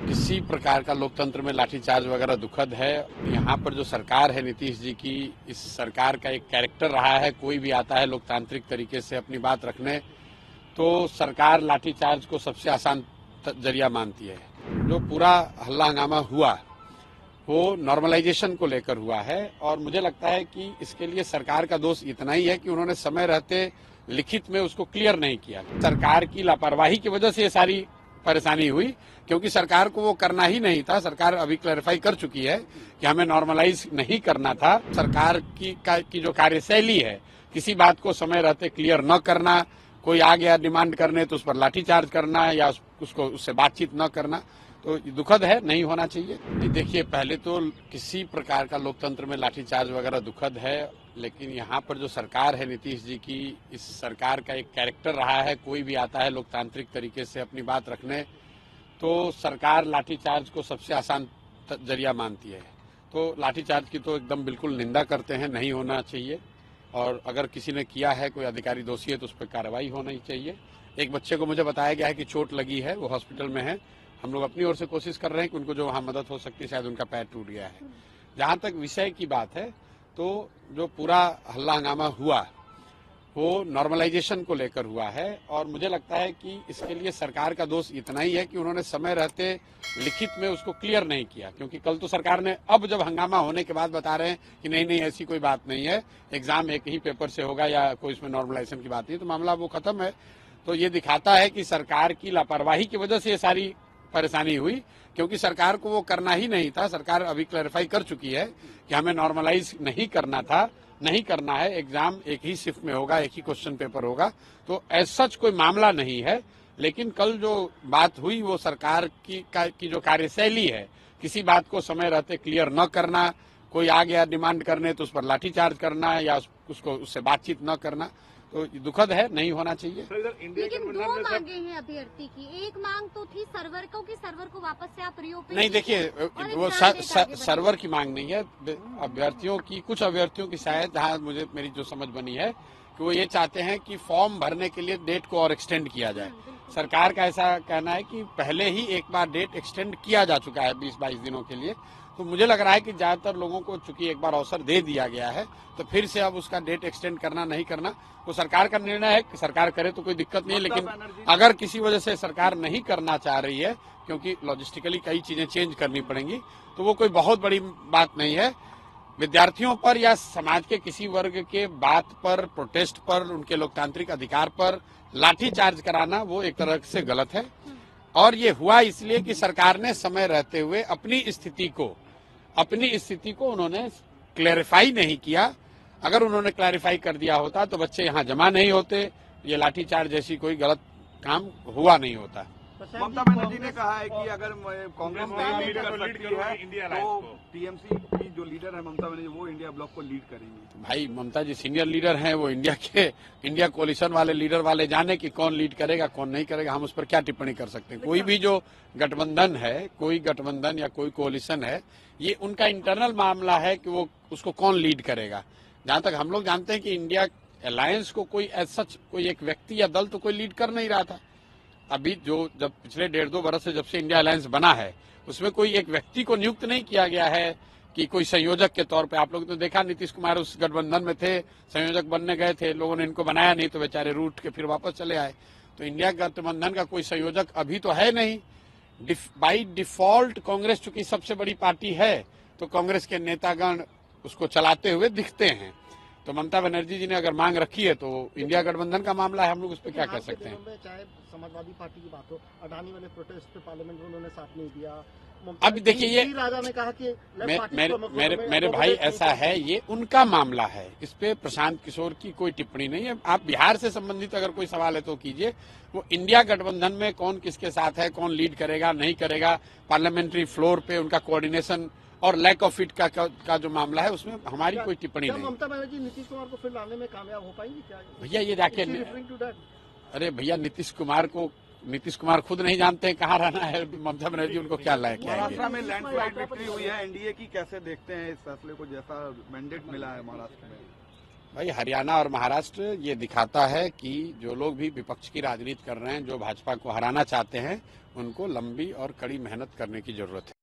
किसी प्रकार का लोकतंत्र में लाठीचार्ज वगैरह दुखद है। यहाँ पर जो सरकार है नीतीश जी की, इस सरकार का एक कैरेक्टर रहा है, कोई भी आता है लोकतांत्रिक तरीके से अपनी बात रखने तो सरकार लाठीचार्ज को सबसे आसान जरिया मानती है। जो पूरा हल्ला हंगामा हुआ वो नॉर्मलाइजेशन को लेकर हुआ है और मुझे लगता है कि इसके लिए सरकार का दोष इतना ही है कि उन्होंने समय रहते लिखित में उसको क्लियर नहीं किया। सरकार की लापरवाही की वजह से ये सारी परेशानी हुई, क्योंकि सरकार को वो करना ही नहीं था। सरकार अभी क्लैरिफाई कर चुकी है कि हमें नॉर्मलाइज नहीं करना था। सरकार की जो कार्यशैली है, किसी बात को समय रहते क्लियर न करना, कोई आ गया डिमांड करने तो उस पर लाठीचार्ज करना या उससे बातचीत न करना, तो दुखद है, नहीं होना चाहिए। देखिए, पहले तो किसी प्रकार का लोकतंत्र में लाठीचार्ज वगैरह दुखद है, लेकिन यहाँ पर जो सरकार है नीतीश जी की, इस सरकार का एक कैरेक्टर रहा है, कोई भी आता है लोकतांत्रिक तरीके से अपनी बात रखने तो सरकार लाठीचार्ज को सबसे आसान जरिया मानती है। तो लाठीचार्ज की तो एकदम बिल्कुल निंदा करते हैं, नहीं होना चाहिए। और अगर किसी ने किया है, कोई अधिकारी दोषी है तो उस पर कार्रवाई होनी चाहिए। एक बच्चे को मुझे बताया गया है कि चोट लगी है, वो हॉस्पिटल में है। हम लोग अपनी ओर से कोशिश कर रहे हैं कि उनको जो वहाँ मदद हो सकती है, शायद उनका पैर टूट गया है। जहाँ तक विषय की बात है, तो जो पूरा हल्ला हंगामा हुआ वो नॉर्मलाइजेशन को लेकर हुआ है और मुझे लगता है कि इसके लिए सरकार का दोष इतना ही है कि उन्होंने समय रहते लिखित में उसको क्लियर नहीं किया। क्योंकि कल तो सरकार ने, अब जब हंगामा होने के बाद बता रहे हैं कि नहीं ऐसी कोई बात नहीं है, एग्जाम एक ही पेपर से होगा या कोई इसमें नॉर्मलाइजेशन की बात नहीं, तो मामला वो खत्म है। तो ये दिखाता है कि सरकार की लापरवाही की वजह से ये सारी परेशानी हुई, क्योंकि सरकार को वो करना ही नहीं था। सरकार अभी क्लैरिफाई कर चुकी है कि हमें नॉर्मलाइज नहीं करना था, नहीं करना है, एग्जाम एक ही शिफ्ट में होगा, एक ही क्वेश्चन पेपर होगा, तो एज सच कोई मामला नहीं है। लेकिन कल जो बात हुई वो सरकार की जो कार्यशैली है, किसी बात को समय रहते क्लियर न करना, कोई आ गया डिमांड करने तो उस पर लाठीचार्ज करना या उससे बातचीत न करना, तो दुखद है, नहीं होना चाहिए। लेकिन दो मांगे हैं अभ्यर्थी की, एक मांग तो थी सर्वर को वापस से आप प्रयोग नहीं, देखिए वो सर्वर की मांग नहीं है। अभ्यर्थियों की, कुछ अभ्यर्थियों की शायद, जहाँ मुझे मेरी जो समझ बनी है कि वो ये चाहते हैं कि फॉर्म भरने के लिए डेट को और एक्सटेंड किया जाए। सरकार का ऐसा कहना है कि पहले ही एक बार डेट एक्सटेंड किया जा चुका है 20-22 दिनों के लिए। तो मुझे लग रहा है कि ज्यादातर लोगों को चूंकि एक बार अवसर दे दिया गया है तो फिर से अब उसका डेट एक्सटेंड करना नहीं करना वो सरकार का निर्णय है। कि सरकार करे तो कोई दिक्कत नहीं है, लेकिन अगर किसी वजह से सरकार नहीं करना चाह रही है, क्योंकि लॉजिस्टिकली कई चीजें चेंज करनी पड़ेंगी, तो वो कोई बहुत बड़ी बात नहीं है। विद्यार्थियों पर या समाज के किसी वर्ग के बात पर, प्रोटेस्ट पर, उनके लोकतांत्रिक अधिकार पर लाठीचार्ज कराना वो एक तरह से गलत है। और ये हुआ इसलिए कि सरकार ने समय रहते हुए अपनी स्थिति को उन्होंने क्लैरिफाई नहीं किया। अगर उन्होंने क्लैरिफाई कर दिया होता तो बच्चे यहाँ जमा नहीं होते, ये लाठीचार्ज जैसी कोई गलत काम हुआ नहीं होता। ममता बनर्जी ने कहा है कि अगर कांग्रेस नहीं लीड कर सकती है तो टीएमसी की जो लीडर है ममता बनर्जी, वो इंडिया ब्लॉक को लीड करेंगी। भाई, ममता जी सीनियर लीडर हैं, वो इंडिया कोalition वाले लीडर वाले जाने कि कौन लीड करेगा कौन नहीं करेगा, हम उस पर क्या टिप्पणी कर सकते हैं। कोई भी जो गठबंधन है, कोई गठबंधन या कोई कोalition है, ये उनका इंटरनल मामला है कि वो उसको कौन लीड करेगा। जहां तक हम लोग जानते हैं कि इंडिया अलायंस को कोई एज सच कोई एक व्यक्ति या दल तो कोई लीड कर नहीं रहा था। अभी जब पिछले 1.5-2 बरस से जब से इंडिया अलायंस बना है, उसमें कोई एक व्यक्ति को नियुक्त नहीं किया गया है कि कोई संयोजक के तौर पे। आप लोग तो देखा, नीतीश कुमार उस गठबंधन में थे, संयोजक बनने गए थे, लोगों ने इनको बनाया नहीं तो बेचारे रूठ के फिर वापस चले आए। तो इंडिया गठबंधन का कोई संयोजक अभी तो है नहीं। बाई डिफॉल्ट कांग्रेस चूंकि सबसे बड़ी पार्टी है तो कांग्रेस के नेतागण उसको चलाते हुए दिखते हैं। तो ममता बनर्जी जी ने अगर मांग रखी है तो इंडिया गठबंधन का मामला है, हम लोग उस पर क्या कह सकते हैं। चाहे समाजवादी पार्टी की बात हो, अडानी वाले प्रोटेस्ट पे पार्लियामेंट में उन्होंने साथ नहीं दिया। अब देखिए, ये राजा ने कहा कि मेरे भाई, ऐसा है, ये उनका मामला है, इस पे प्रशांत किशोर की कोई टिप्पणी नहीं है। आप बिहार से संबंधित अगर कोई सवाल है तो कीजिए। वो इंडिया गठबंधन में कौन किसके साथ है, कौन लीड करेगा नहीं करेगा, पार्लियामेंट्री फ्लोर पे उनका कोऑर्डिनेशन और लैक ऑफ इट का जो मामला है, उसमें हमारी कोई टिप्पणी नहीं। ममता बनर्जी नीतीश कुमार को फिर लाने में कामयाब हो पाएंगी क्या? भैया ये जाके, अरे भैया, नीतीश कुमार खुद नहीं जानते हैं कहाँ रहना है, ममता बनर्जी उनको क्या लायक है। महाराष्ट्र में लैंडस्लाइड विक्ट्री हुई है एनडीए की, कैसे देखते हैं इस फैसले को, जैसा मैंडेट मिला है महाराष्ट्र में? भाई हरियाणा और महाराष्ट्र ये दिखाता है कि जो लोग भी विपक्ष की राजनीति कर रहे हैं, जो भाजपा को हराना चाहते हैं, उनको लंबी और कड़ी मेहनत करने की जरूरत है।